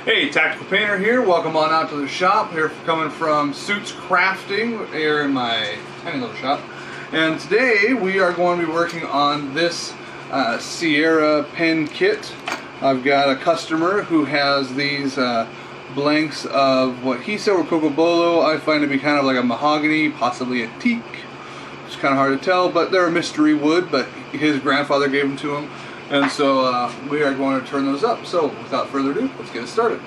Hey, Tactical Painter here. Welcome on out to the shop. Here coming from Soots Crafting here in my tiny little shop. And today we are going to be working on this Sierra pen kit. I've got a customer who has these blanks of what he said were cocobolo. I find to be kind of like a mahogany, possibly a teak. It's kind of hard to tell, but they're a mystery wood, but his grandfather gave them to him. And so we are going to turn those up. So without further ado, let's get it started.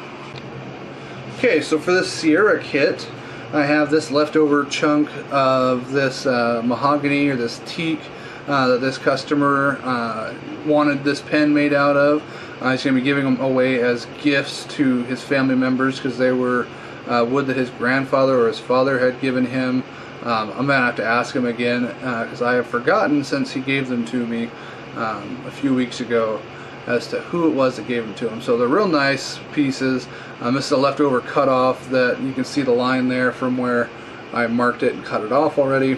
Okay, so for this Sierra kit, I have this leftover chunk of this mahogany or this teak that this customer wanted this pen made out of. He's going to be giving them away as gifts to his family members because they were wood that his grandfather or his father had given him. I'm going to have to ask him again because I have forgotten since he gave them to me a few weeks ago as to who it was that gave them to him. So they're real nice pieces. This is a leftover cut off that you can see the line there from where I marked it and cut it off already.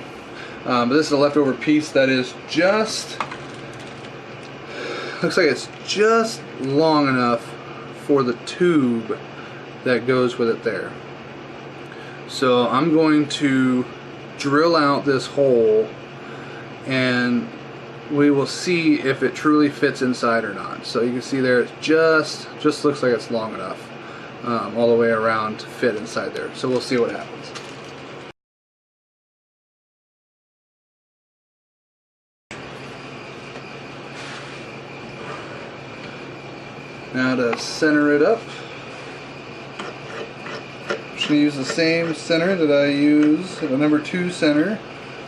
But this is a leftover piece that is just, looks like it's just long enough for the tube that goes with it there. So I'm going to drill out this hole and we will see if it truly fits inside or not. So you can see there, it just looks like it's long enough all the way around to fit inside there. So we'll see what happens. Now to center it up, I'm just going to use the same center that I use, the number 2 center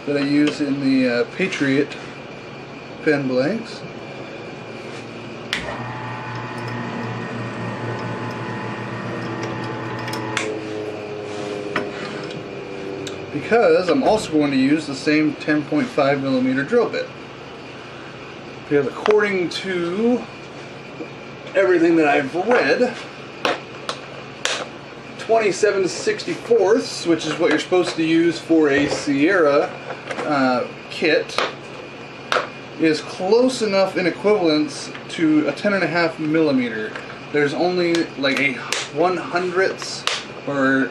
that I use in the Patriot pen blanks. Because I'm also going to use the same 10.5mm drill bit. Because according to everything that I've read, 27/64, which is what you're supposed to use for a Sierra kit, is close enough in equivalence to a 10.5mm. There's only like a 1/100th or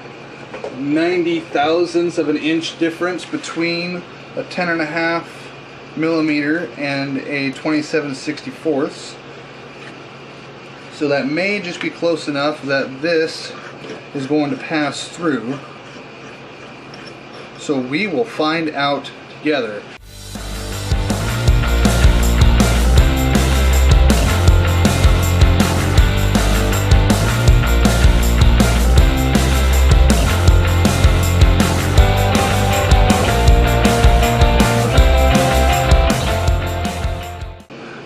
90 thousandths of an inch difference between a 10.5mm and a 27/64. So that may just be close enough that this is going to pass through. So we will find out together.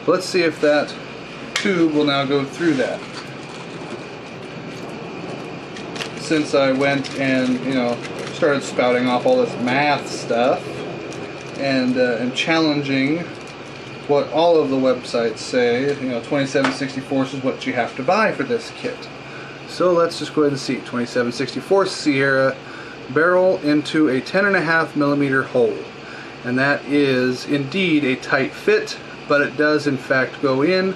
Let's see if that tube will now go through that. Since I went and started spouting off all this math stuff and challenging what all of the websites say, 27/64 is what you have to buy for this kit. So let's just go ahead and see. 27/64 Sierra barrel into a 10.5mm hole, and that is indeed a tight fit. But it does in fact go in,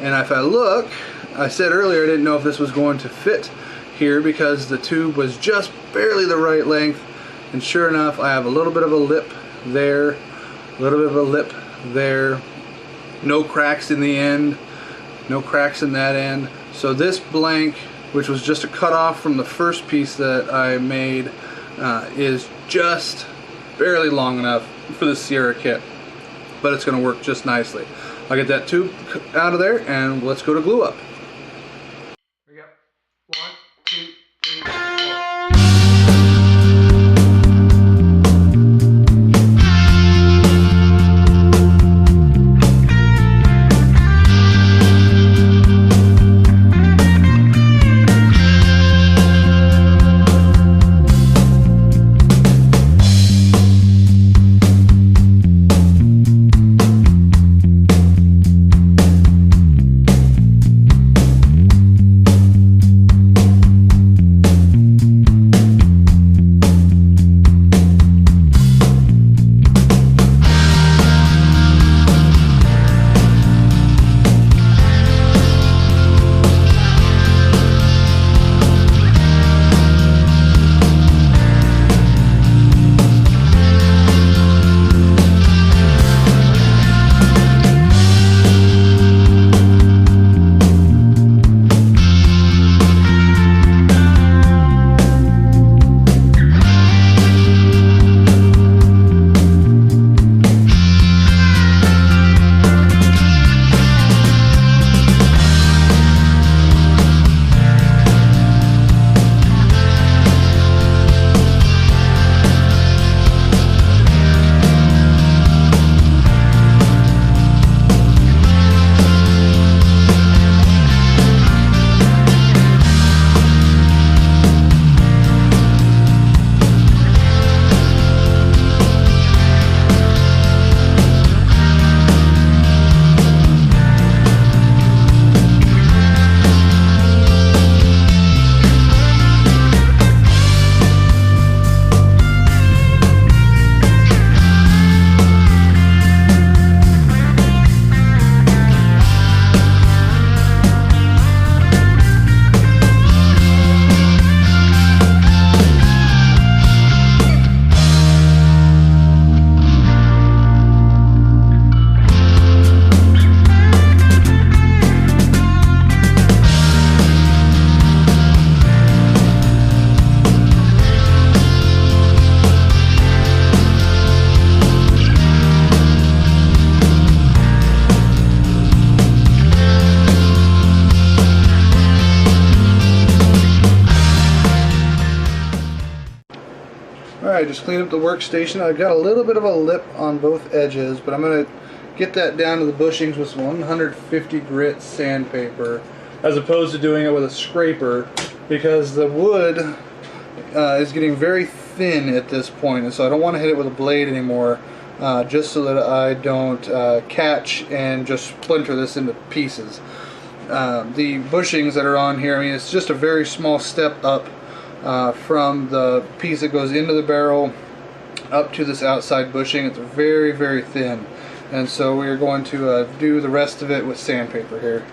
and if I look, I said earlier I didn't know if this was going to fit here because the tube was just barely the right length, and sure enough I have a little bit of a lip there, a little bit of a lip there, no cracks in the end, no cracks in that end. So this blank, which was just a cut off from the first piece that I made, is just barely long enough for the Sierra kit. But it's going to work just nicely. I'll get that tube out of there and let's go to glue up. Here we go. 1, 2, 3, 4. Alright, just clean up the workstation. I've got a little bit of a lip on both edges, but I'm going to get that down to the bushings with some 150 grit sandpaper as opposed to doing it with a scraper, because the wood is getting very thin at this point, and so I don't want to hit it with a blade anymore, just so that I don't catch and just splinter this into pieces. The bushings that are on here, I mean, it's just a very small step up from the piece that goes into the barrel up to this outside bushing. It's very, very thin, and so we are going to do the rest of it with sandpaper here.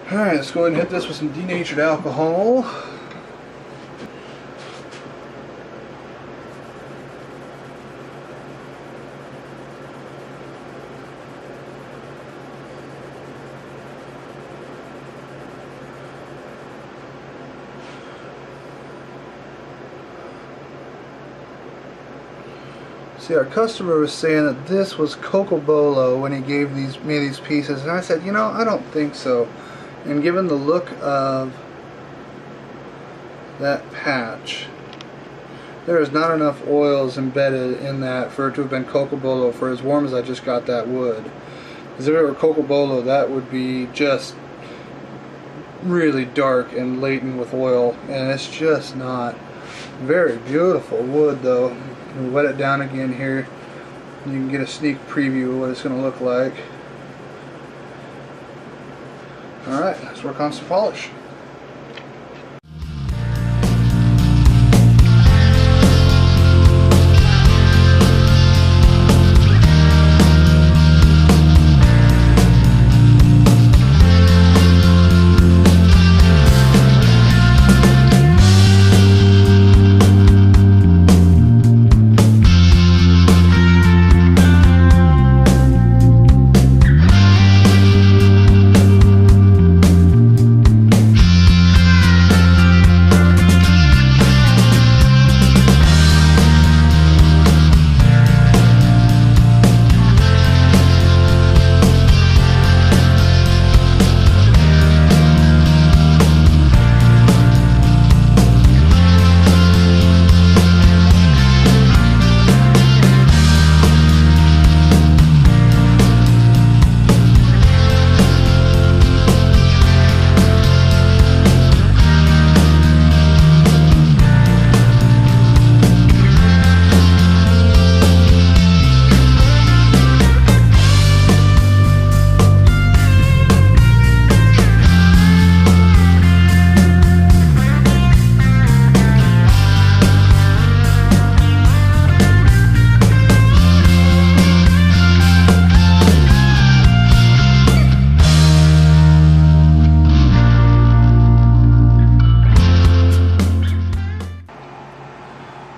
Alright, let's go ahead and hit this with some denatured alcohol. See, our customer was saying that this was Cocobolo when he gave me these pieces, and I said, you know, I don't think so. And given the look of that patch, there is not enough oils embedded in that for it to have been Cocobolo for as warm as I just got that wood. Because if it were Cocobolo, that would be just really dark and laden with oil, and it's just not. Very beautiful wood though. We'll wet it down again here. You can get a sneak preview of what it's going to look like. Alright, let's work on some polish.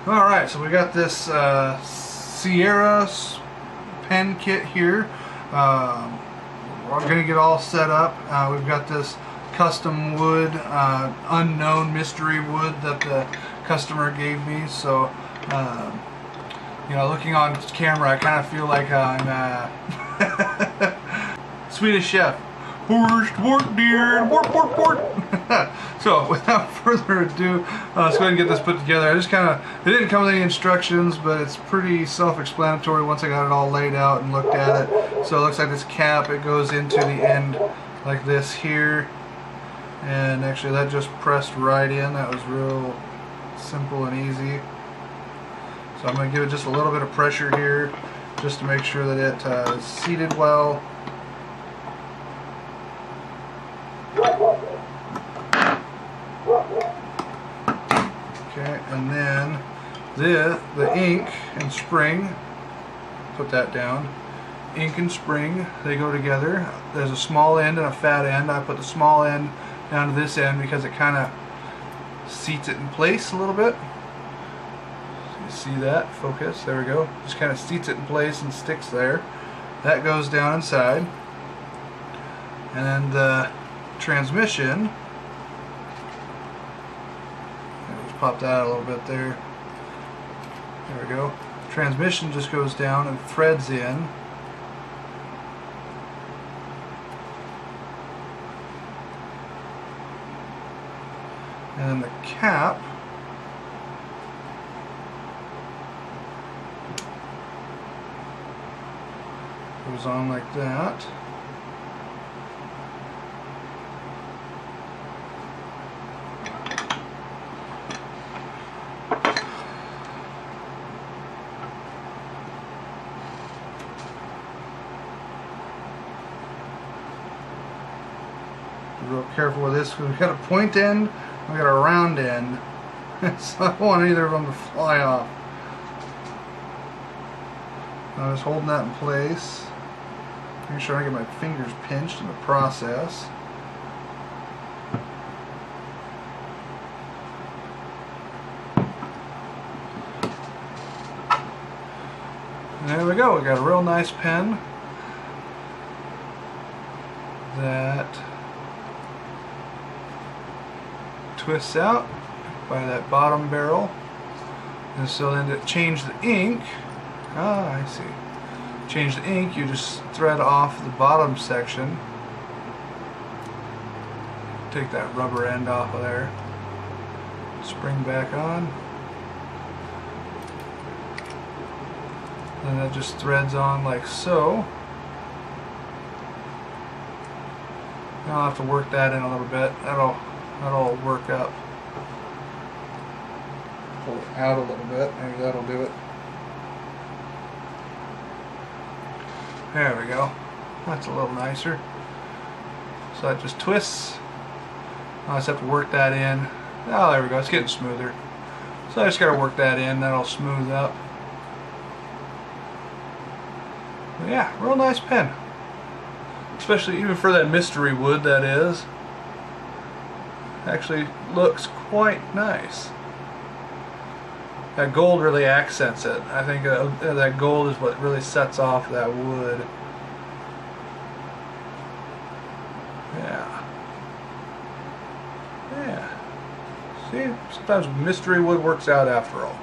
Alright, so we got this Sierra pen kit here. We're going to get all set up. We've got this custom wood, unknown mystery wood that the customer gave me. So, you know, looking on camera, I kind of feel like I'm Swedish chef. Port, dear, port. So, without further ado, let's go ahead and get this put together. I just it didn't come with any instructions, but it's pretty self-explanatory once I got it all laid out and looked at it. So it looks like this cap, it goes into the end like this here. And actually that just pressed right in. That was real simple and easy. So I'm going to give it just a little bit of pressure here. just to make sure that it is seated well. Okay, and then the ink and spring, put that down. Ink and spring, they go together. There's a small end and a fat end. I put the small end down to this end because it kind of seats it in place a little bit. You see that? Focus. There we go. Just kind of seats it in place and sticks there. That goes down inside. And then the transmission, just pop that out a little bit there. There we go. Transmission just goes down and threads in. And then the cap goes on like that. Be real careful with this because we've got a point end. We got a round end, so I don't want either of them to fly off. I'm just holding that in place, making sure I get my fingers pinched in the process. And there we go, we got a real nice pen that twists out by that bottom barrel, and so then to change the ink, I see, change the ink, you just thread off the bottom section, take that rubber end off of there, spring back on, and that just threads on like so. Now I'll have to work that in a little bit. That'll work up. Pull it out a little bit. Maybe that'll do it. There we go. That's a little nicer. So that just twists. I just have to work that in. Oh, there we go. It's getting smoother. So I just got to work that in. That'll smooth up. But yeah, real nice pen. Especially even for that mystery wood that is. Actually looks quite nice. That gold really accents it. I think that gold is what really sets off that wood. Yeah. Yeah. See, sometimes mystery wood works out after all.